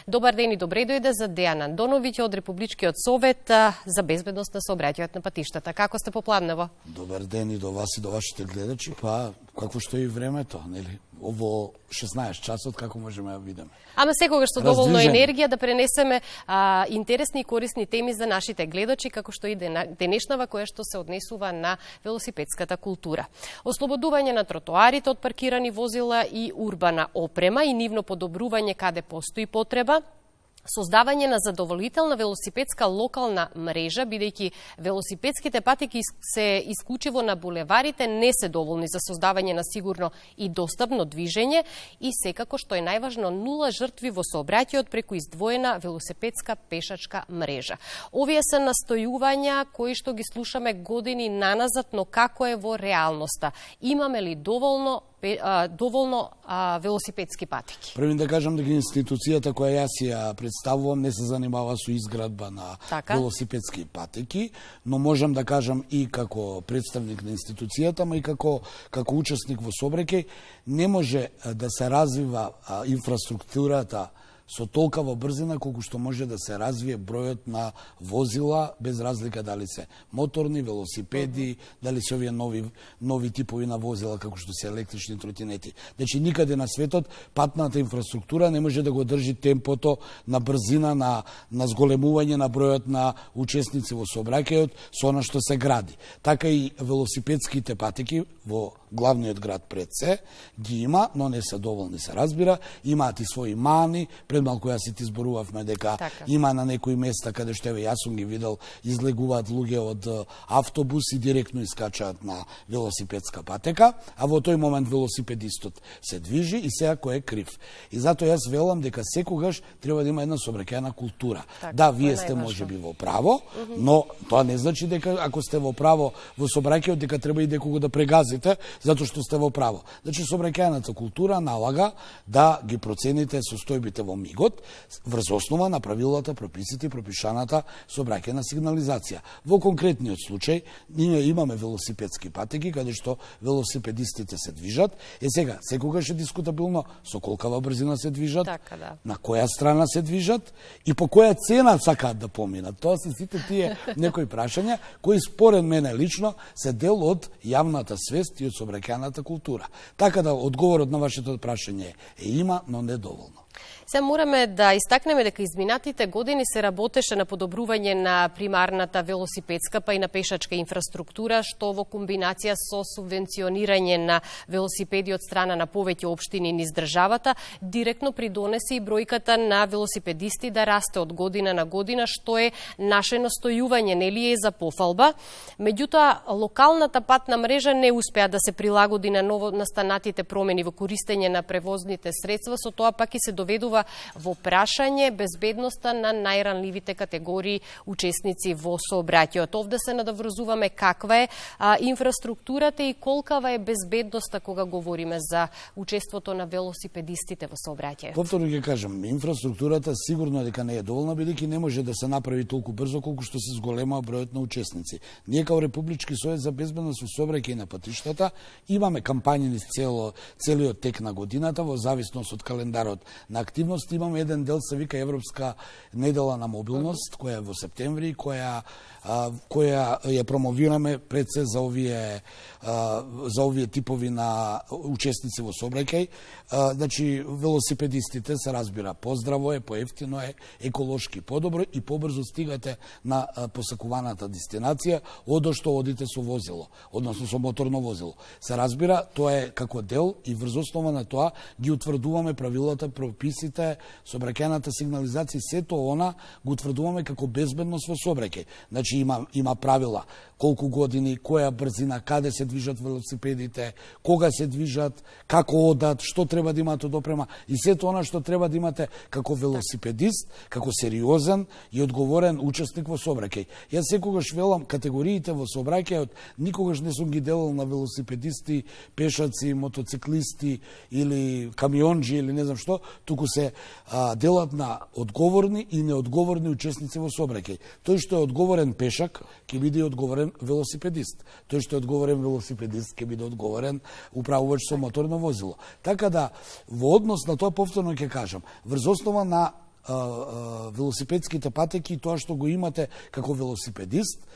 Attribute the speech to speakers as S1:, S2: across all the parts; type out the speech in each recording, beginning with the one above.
S1: Добар ден и добре дојде за Дејан Андоновиќ од Републичкиот совет за безбедност на сообраќајот на патиштата. Како сте попладнево?
S2: Добар ден и до вас и до вашите гледачи. Па, какво што е и времето, нели? Ово 16 часот, како можеме да видиме?
S1: Ама секогаш со доволно енергија да пренесеме интересни и корисни теми за нашите гледачи, како што и денешнава која што се однесува на велосипедската култура. Ослободување на тротоарите од паркирани возила и урбана опрема и нивно подобрување каде постои потреба, создавање на задоволителна велосипедска локална мрежа, бидејќи велосипедските патеки се исклучиво на булеварите не се доволни за создавање на сигурно и достапно движење и секако што е најважно нула жртви во сообраќајот преку издвоена велосипедска пешачка мрежа. Овие се настојувања кои што ги слушаме години наназад, но како е во реалноста? Имаме ли доволно велосипедски патеки?
S2: Првим да кажам дека институцијата која јас ја представувам не се занимава со изградба на велосипедски патеки, но можам да кажам и како представник на институцијата, но и како учесник во сообраќај, не може да се развива инфраструктурата со толкава брзина колку што може да се развие бројот на возила, без разлика дали се моторни, велосипеди, дали се овие нови типови на возила како што се електрични тротинети. Значи никаде на светот патната инфраструктура не може да го држи темпото на брзина на зголемување на бројот на учесници во сообраќајот со она што се гради. Така и велосипедските патеки во главниот град пред се ги има, но не се доволни, се разбира, имаат и своји мани. Пред малку јас и ти зборувавме дека има на некои места каде што јас сум ги видел, излегуваат луѓе од автобус и директно искачаат на велосипедска патека, а во тој момент велосипедистот се движи и сега кој е крив. И затоа јас велам дека секогаш треба да има една сообраќајна култура. Да, вие сте можеби во право, но тоа не значи дека ако сте во право во сообраќајот дека треба и некого да прегазите затоа што сте во право. Значи сообраќајната култура налага да ги процените состојбите во мигот врз основа на правилата, прописите и пропишаната сообраќајна сигнализација. Во конкретниот случај ние имаме велосипедски патеки каде што велосипедистите се движат. Сега секогаш е дискутабилно со колкава брзина се движат, на која страна се движат и по која цена сакаат да поминат. Тоа се сите тие некои прашања кои според мене лично се дел од јавната свест и од сообраќајната култура. Така да одговорот на вашето прашање е има, но не доволно.
S1: Се мораме да истакнеме дека изминатите години се работеше на подобрување на примарната велосипедска па и на пешачка инфраструктура, што во комбинација со субвенционирање на велосипеди од страна на повеќе општини низ државата, директно придонесе и бројката на велосипедисти да расте од година на година, што е наше настојување, нели е за пофалба. Меѓутоа, локалната патна мрежа не успеа да се прилагоди на ново настанатите промени во користење на превозните средства, со тоа пак и се доведува во прашање безбедноста на најранливите категории учесници во сообраќајот. Овде се надоврзуваме каква е инфраструктурата и колкава е безбедноста кога говориме за учеството на велосипедистите во сообраќајот.
S2: Повторно ќе кажам, инфраструктурата сигурно дека не е доволна, бидејќи не може да се направи толку брзо колку што се зголема бројот на учесници. Ние како Републички совет за безбедност во сообраќај на патиштата имаме кампањи низ целиот тек на годината во зависност од календарот на активност. Имаме еден дел се вика Европска недела на мобилност, која е во септември, која ја промовираме пред се за овие типови на учесници во сообраќај. Значи, велосипедистите се разбира поздраво е, поевтино е, еколошки подобро и побрзо стигате на посакуваната дестинација, одо што одите со возило, односно со моторно возило. Се разбира, тоа е како дел и врз основа на тоа ги утврдуваме правилата, прописите, сообраќајната сигнализација, сето она го утврдуваме како безбедност во сообраќај. Значи има правила колку години, која брзина, каде се движат велосипедите, кога се движат, како одат, што треба да имате од опрема и сето она што треба да имате како велосипедист, како сериозен и одговорен учесник во сообраќај. Јас секогаш велам категориите во сообраќајот никогаш не сум ги делал на велосипедисти, пешаци, мотоциклисти или камионџи или не знам што, туку се делат на одговорни и неодговорни учесници во сообраќај. Тој што е одговорен пешак ќе биде одговорен велосипедист. Тој што е одговорен велосипедист ќе биде одговорен управувач со моторно возило. Така да во однос на тоа повторно ќе кажам, врз основа на велосипедските патеки и тоа што го имате како велосипедист,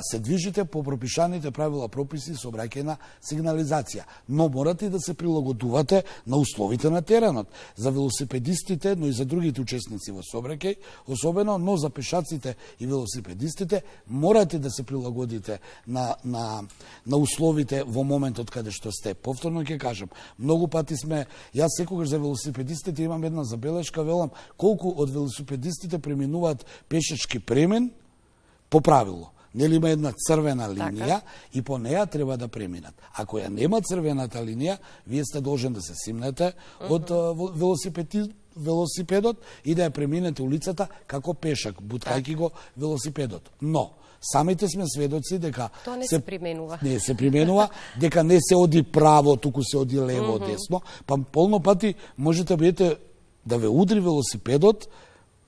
S2: се движите по пропишаните правила, прописи, сообраќајна сигнализација. Но морате и да се прилагодувате на условите на теренот. За велосипедистите, но и за другите учесници во сообраќај, особено, но за пешаците и велосипедистите, морате да се прилагодите на условите во моментот каде што сте. Повторно ќе кажам, многу пати јас секогаш за велосипедистите имам една забелешка, велам, колку од велосипедистите преминуваат пешачки премин по правило. Нели има една црвена линија и по неја треба да преминат. Ако ја нема црвената линија, вие сте должен да се симнете од велосипедот и да ја преминете улицата како пешак, буткајќи го велосипедот. Но самите сме сведоци дека
S1: тоа не се применува.
S2: Не се применува, дека не се оди право, туку се оди лево, десно, па полно пати можете да ве удри велосипедот,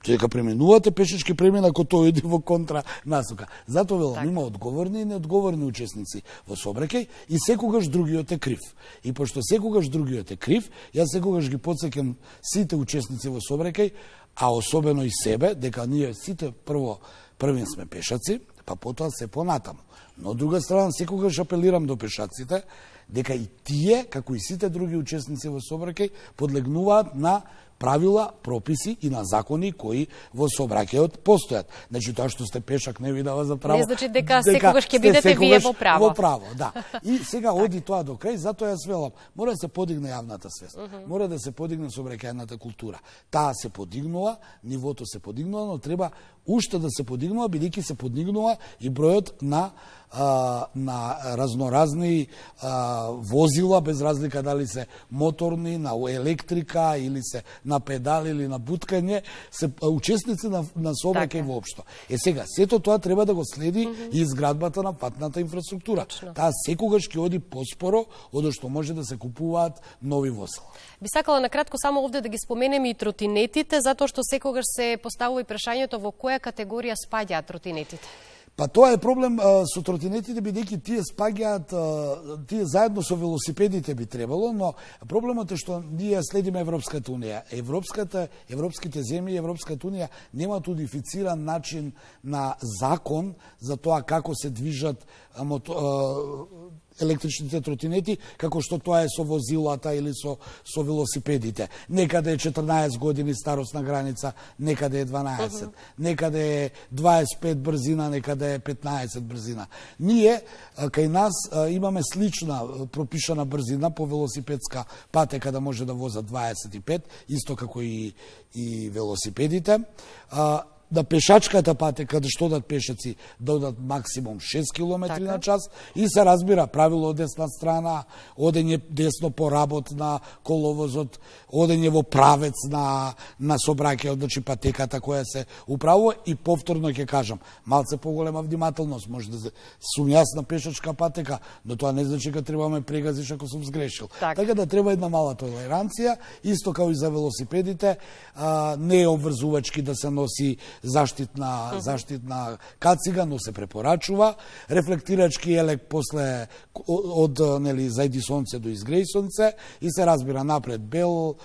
S2: дека преминувате пешачки премин ако тој иде во контра насока. Затоа велам, има одговорни и неодговорни учесници во сообраќај и секогаш другиот е крив. И пошто секогаш другиот е крив, јас секогаш ги потсеќам сите учесници во сообраќај, а особено и себе, дека ние сите први сме пешаци, па потоа се понатаму. Но од друга страна секогаш апелирам до пешаците дека и тие, како и сите други учесници во сообраќај, подлегнуваат на правила, прописи и на закони кои во сообраќајот постојат. Значи тоа што сте пешак не ви дава за право.
S1: Не значи дека секогаш ќе бидете вие во право.
S2: Во право, да. И сега оди тоа до крај, затоа јас велам, мора да се подигне јавната свест. Мора да се подигне сообраќајната култура. Таа се подигнува, нивото се подигнува, но треба уште да се подигнува, бидејќи се подигнува и бројот на разноразни возила, без разлика дали се моторни, на електрика или се на педали или на буткање, се учесници на сообраќај воопшто. Сега, сето тоа треба да го следи и изградбата на патната инфраструктура. Таа секогаш ќе оди поспоро од што може да се купуваат нови возила.
S1: Би сакала на кратко само овде да ги споменеме и тротинетите, затоа што секогаш се поставува и прашањето во која категорија спаѓаат тротинетите.
S2: Па тоа е проблем со тротинетите, бидејќи тие спаѓаат, тие заедно со велосипедите би требало, но проблемот е што ние следиме Европската унија. Европските земји и Европската унија немаат унифициран начин на закон за тоа како се движат електричните тротинети, како што тоа е со возилата или со велосипедите. Некаде е 14 години старосна граница, некаде е 12, некаде е 25 брзина, некаде е 15 брзина. Ние, кај нас, имаме слична пропишана брзина по велосипедска патека да може да возат 25, исто како и велосипедите. Да пешачката патека, да што одат пешаци, да одат максимум 6 км на час и се разбира правило од десна страна, одење десно по работ на коловозот, одење во правец на сообраќајот, значи патеката која се управува и повторно ќе кажам, малце поголема внимателност, може да сум јас на пешачка патека, но тоа не значи дека треба ме прегазиш ако сум сгрешил. Така да треба една мала толеранција, исто како и за велосипедите, не е обврзувачки да се носи заштитна кацига, но се препорачува. Рефлектирачки елек после од зајди сонце до изгреј сонце и се разбира напред бел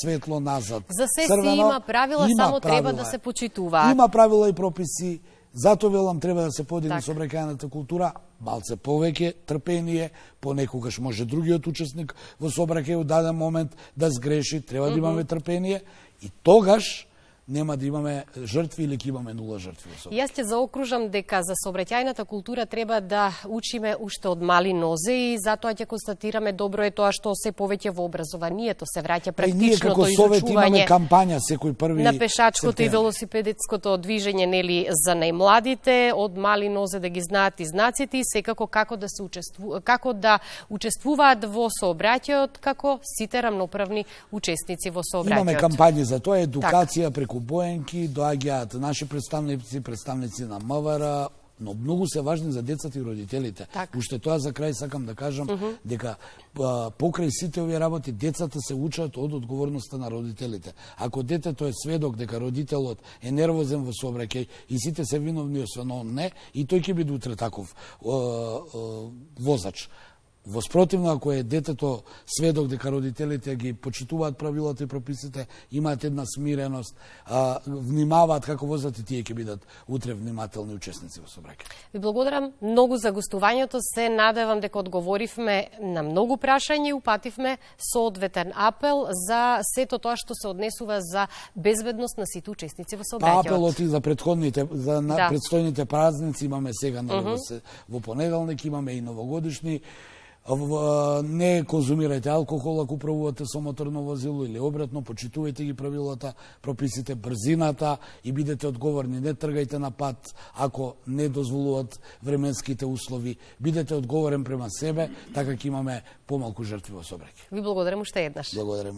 S2: светло, назад
S1: за се си има правила, само треба да се почитуваат.
S2: Има правила и прописи. Затоа велам треба да се подигне сообраќајната култура, малце повеќе трпение, понекогаш може другиот учесник во сообраќај даден момент да сгреши, треба да имаме трпение и тогаш нема да имаме жртви или ќе имаме нула жртви.
S1: Јас ќе заокружам дека за сообраќајната култура треба да учиме уште од мали нозе и затоа ќе констатираме добро е тоа што се повеќе во образованието се враќа практичното изучување
S2: кампања секој први
S1: на пешачкото и велосипедското движење, нели, за најмладите, од мали нозе да ги знаат и знаците и секако како да учествуваат во сообраќајот како сите рамноправни учесници во сообраќајот.
S2: Имаме кампањи за тоа, едукација преку боенки, доаѓаат наши представници на МВР, но многу се важни за децата и родителите. Уште тоа за крај сакам да кажам дека покрај сите овие работи децата се учат од одговорноста на родителите. Ако детето е сведок дека родителот е нервозен во сообраќај и сите се виновни освен он не, и тој ќе биде утре таков возач. Во спротивно, ако е детето сведок дека родителите ги почитуваат правилата и прописите, имаат една смиреност, внимаваат како возат и тие ќе бидат утре внимателни учесници во сообраќај.
S1: Ви благодарам многу за гостувањето. Се надевам дека одговоривме на многу прашања и упативме соодветен апел за сето тоа што се однесува за безбедност на сите учесници во сообраќајот.
S2: Апелот и за предходните, за предстојните празници имаме сега, во понеделник имаме и новогодишни. Не конзумирајте алкохол ако управувате со моторно возило или обратно, почитувајте ги правилата, прописите, брзината и бидете одговорни. Не тргајте на пат ако не дозволуваат временските услови. Бидете одговорен према себе, така ќе имаме помалку жртви во сообраќај.
S1: Ви благодарам уште еднаш.
S2: Благодарам.